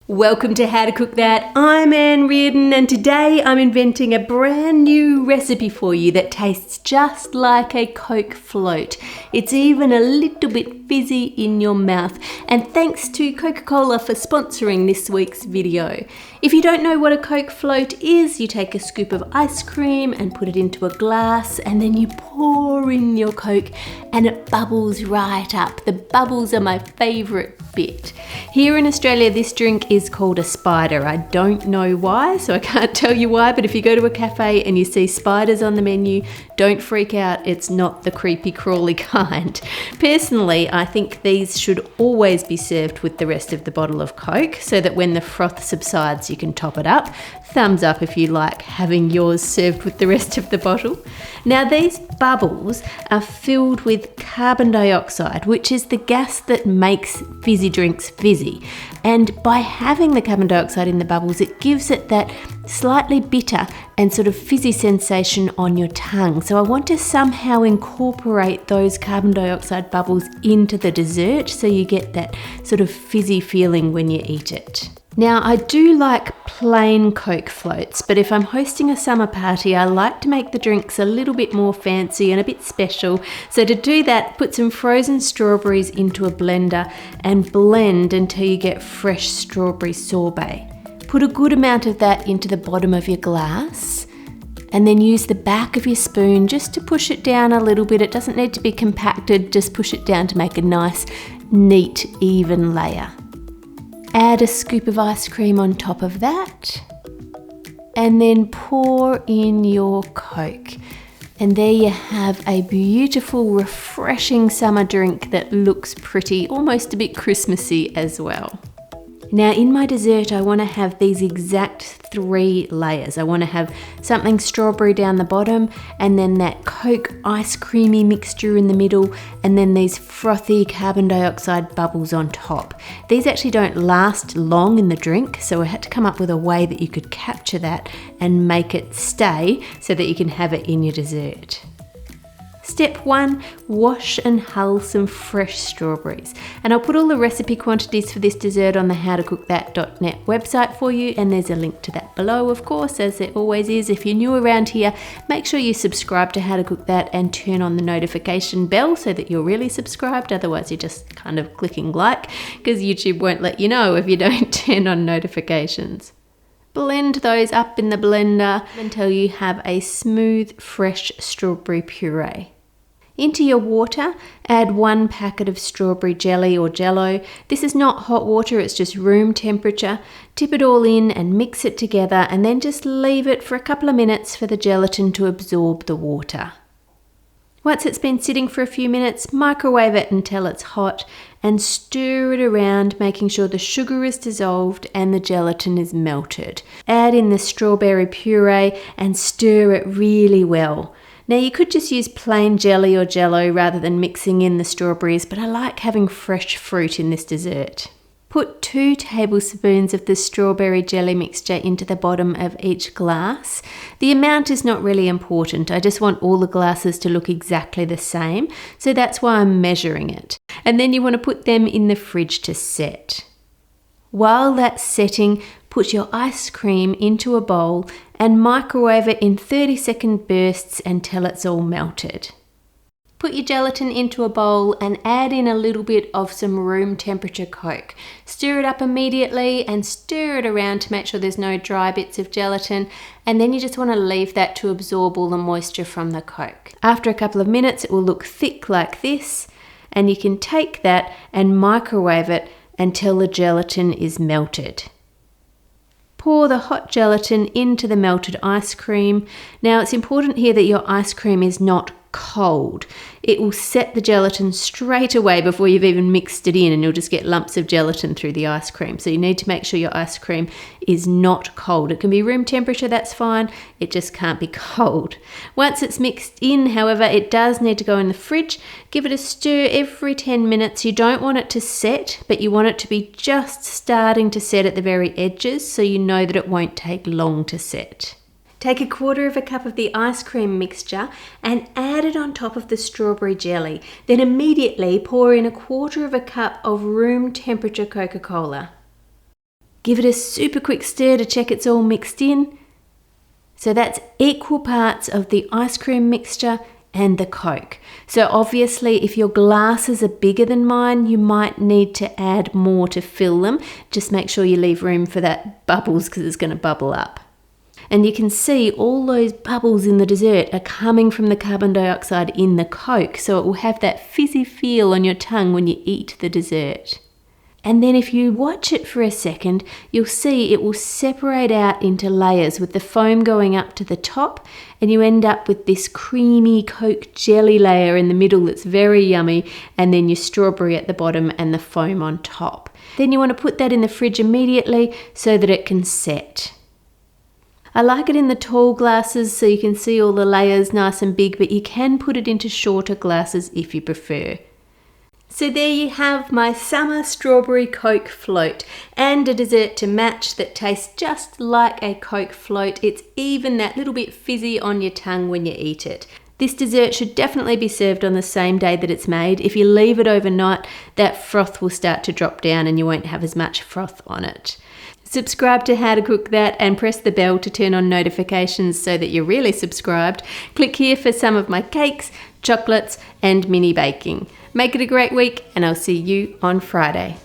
Welcome to How to Cook That. I'm Ann Reardon and today I'm inventing a brand new recipe for you that tastes just like a Coke float. It's even a little bit fizzy in your mouth, and thanks to Coca-Cola for sponsoring this week's video. If you don't know what a Coke float is, you take a scoop of ice cream and put it into a glass and then you pour in your Coke and it bubbles right up. The bubbles are my favourite bit. Here in Australia this drink is called a spider. I don't know why, so I can't tell you why, but if you go to a cafe and you see spiders on the menu, don't freak out, it's not the creepy crawly kind. Personally, I think these should always be served with the rest of the bottle of Coke so that when the froth subsides you can top it up. Thumbs up if you like having yours served with the rest of the bottle. Now these bubbles are filled with carbon dioxide, which is the gas that makes fizzy drinks fizzy. And by having the carbon dioxide in the bubbles, it gives it that slightly bitter and sort of fizzy sensation on your tongue. So I want to somehow incorporate those carbon dioxide bubbles into the dessert so you get that sort of fizzy feeling when you eat it. Now I do like plain Coke floats, but if I'm hosting a summer party, I like to make the drinks a little bit more fancy and a bit special. So to do that, put some frozen strawberries into a blender and blend until you get fresh strawberry sorbet. Put a good amount of that into the bottom of your glass and then use the back of your spoon just to push it down a little bit. It doesn't need to be compacted, just push it down to make a nice, neat, even layer. Add a scoop of ice cream on top of that and then pour in your Coke. And there you have a beautiful, refreshing summer drink that looks pretty, almost a bit Christmassy as well. Now in my dessert, I want to have these exact 3 layers. I want to have something strawberry down the bottom and then that Coke ice creamy mixture in the middle and then these frothy carbon dioxide bubbles on top. These actually don't last long in the drink, so I had to come up with a way that you could capture that and make it stay so that you can have it in your dessert. Step 1, wash and hull some fresh strawberries. And I'll put all the recipe quantities for this dessert on the howtocookthat.net website for you, and there's a link to that below, of course, as there always is. If you're new around here, make sure you subscribe to How to Cook That and turn on the notification bell so that you're really subscribed. Otherwise, you're just kind of clicking like, because YouTube won't let you know if you don't turn on notifications. Blend those up in the blender until you have a smooth, fresh strawberry puree. Into your water, add 1 packet of strawberry jelly or jello. This is not hot water, it's just room temperature. Tip it all in and mix it together and then just leave it for a couple of minutes for the gelatin to absorb the water. Once it's been sitting for a few minutes, microwave it until it's hot and stir it around, making sure the sugar is dissolved and the gelatin is melted. Add in the strawberry puree and stir it really well. Now you could just use plain jelly or jello rather than mixing in the strawberries, but I like having fresh fruit in this dessert. Put 2 tablespoons of the strawberry jelly mixture into the bottom of each glass. The amount is not really important. I just want all the glasses to look exactly the same, so that's why I'm measuring it. And then you want to put them in the fridge to set. While that's setting, put your ice cream into a bowl and microwave it in 30-second bursts until it's all melted. Put your gelatin into a bowl and add in a little bit of some room temperature Coke. Stir it up immediately and stir it around to make sure there's no dry bits of gelatin, and then you just want to leave that to absorb all the moisture from the Coke. After a couple of minutes it will look thick like this, and you can take that and microwave it until the gelatin is melted. Pour the hot gelatin into the melted ice cream. Now it's important here that your ice cream is not cold. It will set the gelatin straight away before you've even mixed it in, and you'll just get lumps of gelatin through the ice cream. So you need to make sure your ice cream is not cold. It can be room temperature, that's fine. It just can't be cold. Once it's mixed in, however, it does need to go in the fridge. Give it a stir every 10 minutes. You don't want it to set, but you want it to be just starting to set at the very edges, so you know that it won't take long to set. Take 1/4 cup of the ice cream mixture and add it on top of the strawberry jelly. Then immediately pour in 1/4 cup of room temperature Coca-Cola. Give it a super quick stir to check it's all mixed in. So that's equal parts of the ice cream mixture and the Coke. So obviously if your glasses are bigger than mine, you might need to add more to fill them. Just make sure you leave room for that bubbles because it's going to bubble up. And you can see all those bubbles in the dessert are coming from the carbon dioxide in the Coke, so it will have that fizzy feel on your tongue when you eat the dessert. And then if you watch it for a second, you'll see it will separate out into layers with the foam going up to the top, and you end up with this creamy Coke jelly layer in the middle that's very yummy, and then your strawberry at the bottom and the foam on top. Then you want to put that in the fridge immediately so that it can set. I like it in the tall glasses so you can see all the layers nice and big, but you can put it into shorter glasses if you prefer. So there you have my summer strawberry Coke float and a dessert to match that tastes just like a Coke float. It's even that little bit fizzy on your tongue when you eat it. This dessert should definitely be served on the same day that it's made. If you leave it overnight, that froth will start to drop down and you won't have as much froth on it. Subscribe to How to Cook That and press the bell to turn on notifications so that you're really subscribed. Click here for some of my cakes, chocolates and mini baking. Make it a great week and I'll see you on Friday.